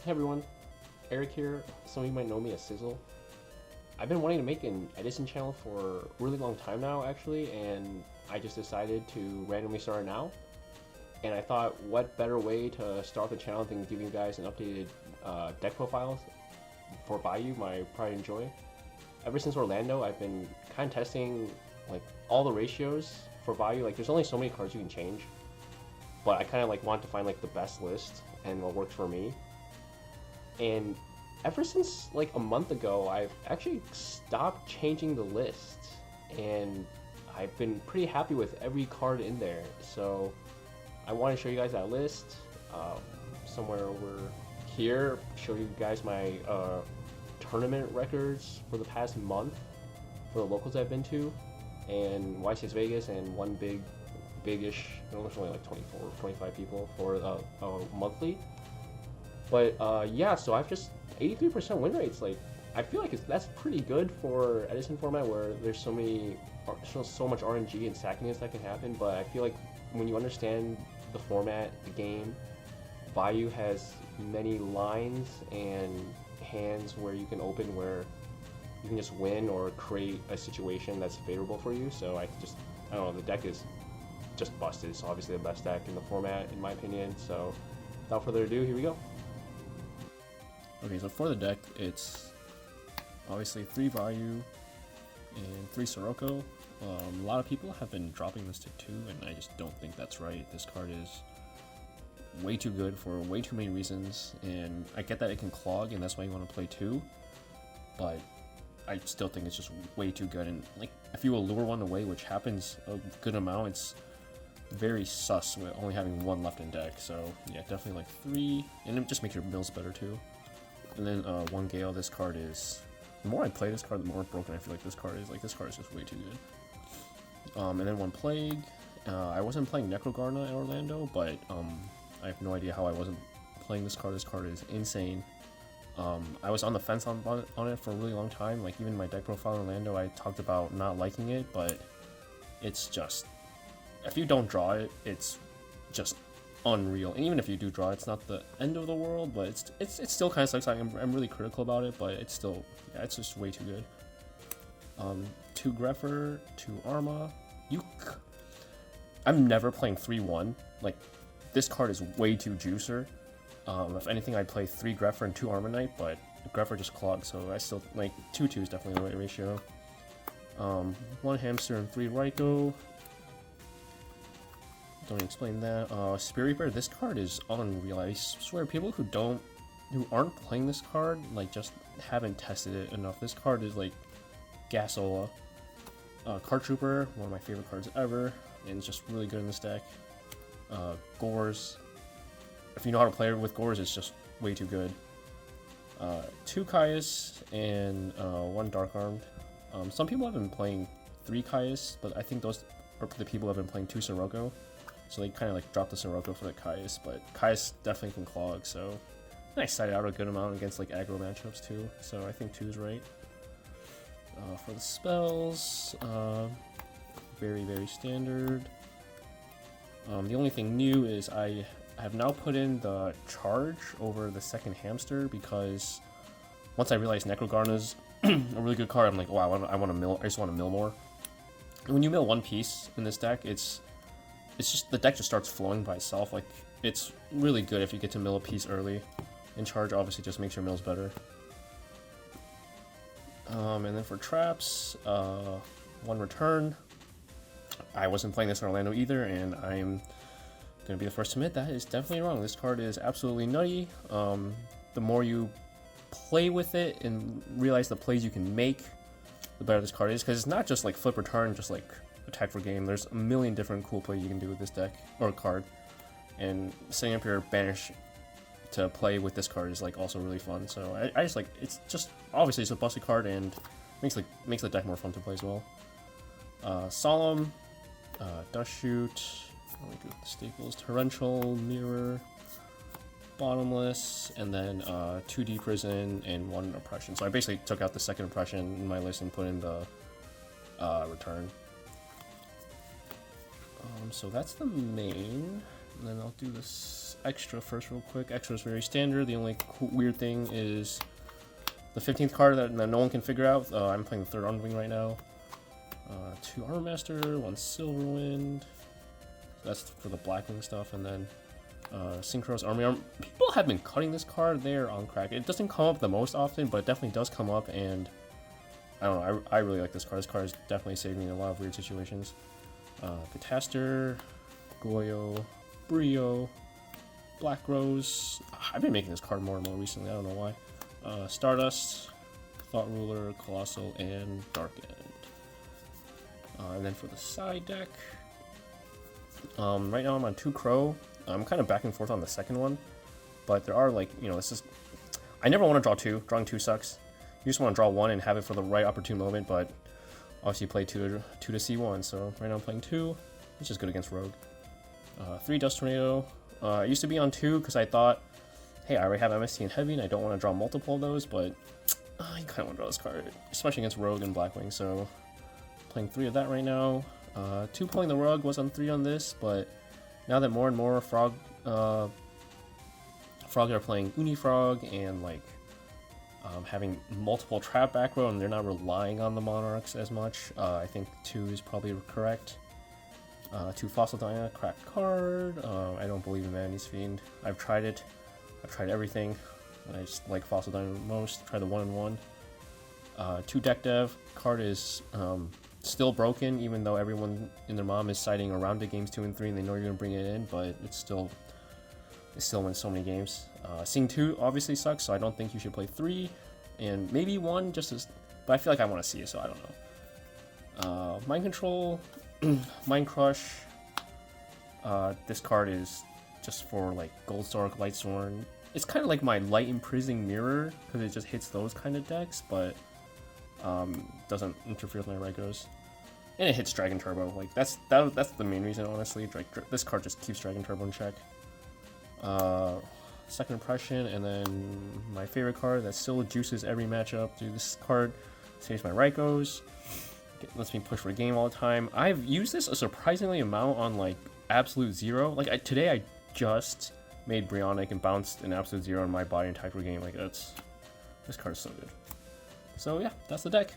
Hey everyone, Eric here. Some of you might know me as Sizzle. I've been wanting to make an Edison channel for a really long time now, actually, and I just decided to randomly start it now. And I thought, what better way to start the channel than giving you guys an updated deck profile for Vayu, my pride and joy. Ever since Orlando, I've been kind of testing like all the ratios for Vayu. Like, there's only so many cards you can change, but I kind of like want to find like the best list and what works for me. And ever since like a month ago, I've actually stopped changing the list, and I've been pretty happy with every card in there. So I want to show you guys that list somewhere over here. Show you guys my tournament records for the past month for the locals I've been to, and Y6 Vegas, and one big-ish. There's only like 24 or 25 people for monthly. But yeah, so I've just 83% win rates. Like, I feel like that's pretty good for Edison format, where there's so much RNG and stackiness that can happen. But I feel like when you understand the format, the game, Vayu has many lines and hands where you can open where you can just win or create a situation that's favorable for you. So I don't know, the deck is just busted. It's obviously the best deck in the format, in my opinion. So without further ado, here we go. Okay, so for the deck, it's obviously 3 Vayu and 3 Sirocco. A lot of people have been dropping this to 2, and I just don't think that's right. This card is way too good for way too many reasons, and I get that it can clog, and that's why you want to play 2, but I still think it's just way too good. And like, if you allure one away, which happens a good amount, it's very sus with only having 1 left in deck. So yeah, definitely like 3, and it just makes your mills better too. And then 1 Gale. This card is, the more I play this card, the more broken I feel like this card is. Like, this card is just way too good. And then 1 Plague. I wasn't playing Necrogarna in Orlando, but I have no idea how I wasn't playing this card. This card is insane. I was on the fence on it for a really long time. Like, even my deck profile in Orlando, I talked about not liking it, but it's just, if you don't draw it, it's just unreal. And even if you do draw, it's not the end of the world, but it's still kind of sucks. I'm really critical about it, but it's still, yeah, it's just way too good. 2 Greffer, 2 Arma. I'm never playing 3-1. Like, this card is way too juicer. If anything, I'd play 3 Greffer and 2 Arma Knight, but Greffer just clogs, so I still, like, 2-2 is definitely the right ratio. 1 Hamster and 3 Raikou. Don't explain that. Spirit Bear, this card is unreal. I swear, people who aren't playing this card, like, just haven't tested it enough. This card is like Gasola. Card Trooper, one of my favorite cards ever, and it's just really good in this deck. Gores, if you know how to play with Gores, it's just way too good. 2 Caius and 1 Dark Armed. Some people have been playing 3 Caius, but I think those are the people who have been playing 2 Sirocco. So they kind of like dropped the Sirocco for the Caius, but Caius definitely can clog, so I cited out a good amount against like aggro matchups too, so I think 2 is right. For the spells, very, very standard. The only thing new is I have now put in the charge over the second hamster, because once I realized Necrogarna's a really good card, I'm like, wow, I want to mill. I just want to mill more. And when you mill 1 piece in this deck, it's just, the deck just starts flowing by itself. Like, it's really good if you get to mill a piece early. And charge obviously just makes your mills better. And then for traps, 1 return. I wasn't playing this in Orlando either, and I'm gonna be the first to admit that is definitely wrong. This card is absolutely nutty. The more you play with it and realize the plays you can make, the better this card is, because it's not just like flip return, just like attack for game. There's a million different cool plays you can do with this deck or card, and setting up your banish to play with this card is like also really fun. So I just like, it's just obviously it's a busted card and makes the deck more fun to play as well. Solemn, Dust Shoot, let me go with the staples, Torrential, Mirror, Bottomless, and then 2D Prison and 1 Oppression. So I basically took out the second Oppression in my list and put in the return. So that's the main. And then I'll do this extra first real quick. Extra is very standard. The only weird thing is the 15th card that no one can figure out. I'm playing the 3rd Underwing right now. 2 Armor Master, 1 Silverwind. That's for the Blackwing stuff. And then Synchros Army. People have been cutting this card there on crack. It doesn't come up the most often, but it definitely does come up. And I don't know, I really like this card. This card has definitely saved me in a lot of weird situations. Pitaster, Goyo, Brio, Black Rose. I've been making this card more and more recently, I don't know why. Stardust, Thought Ruler, Colossal, and Dark End. And then for the side deck, right now I'm on 2 Crow. I'm kind of back and forth on the second one, but there are, like, you know, this is, I never want to draw 2. Drawing 2 sucks. You just want to draw 1 and have it for the right opportune moment, but obviously play 2 to C1, so right now I'm playing 2, which is good against Rogue. 3 Dust Tornado. I used to be on 2 because I thought, hey, I already have MST and Heavy and I don't want to draw multiple of those, but you kind of want to draw this card, especially against Rogue and Blackwing, so playing 3 of that right now. 2 pulling the rug, was on 3 on this, but now that more and more Frog are playing Unifrog and like having multiple trap back row and they're not relying on the Monarchs as much, I think 2 is probably correct. 2 Fossil Diana, cracked card. I don't believe in Vanity's Fiend. I've tried it. I've tried everything. And I just like Fossil Diana the most. Try the 1-in-1. 2 Deck Dev. Card is still broken, even though everyone and their mom is citing around the games 2 and 3 and they know you're going to bring it in, but it still wins so many games. Seeing 2 obviously sucks, so I don't think you should play 3. And maybe 1 just as, but I feel like I want to see it, so I don't know. Mind Control. Mind Crush. This card is just for like Goldstar, Lightsworn. It's kind of like my Light Imprisoning Mirror because it just hits those kind of decks, but doesn't interfere with my Rygos. And it hits Dragon Turbo. Like that's the main reason, honestly. This card just keeps Dragon Turbo in check. Second Impression, and then my favorite card that still juices every matchup. Dude, this card saves my Rykos. Lets me push for a game all the time. I've used this a surprisingly amount on like Absolute Zero. Like today I just made Brionic and bounced an Absolute Zero in my body and tied for a game. Like this card is so good. So yeah, that's the deck.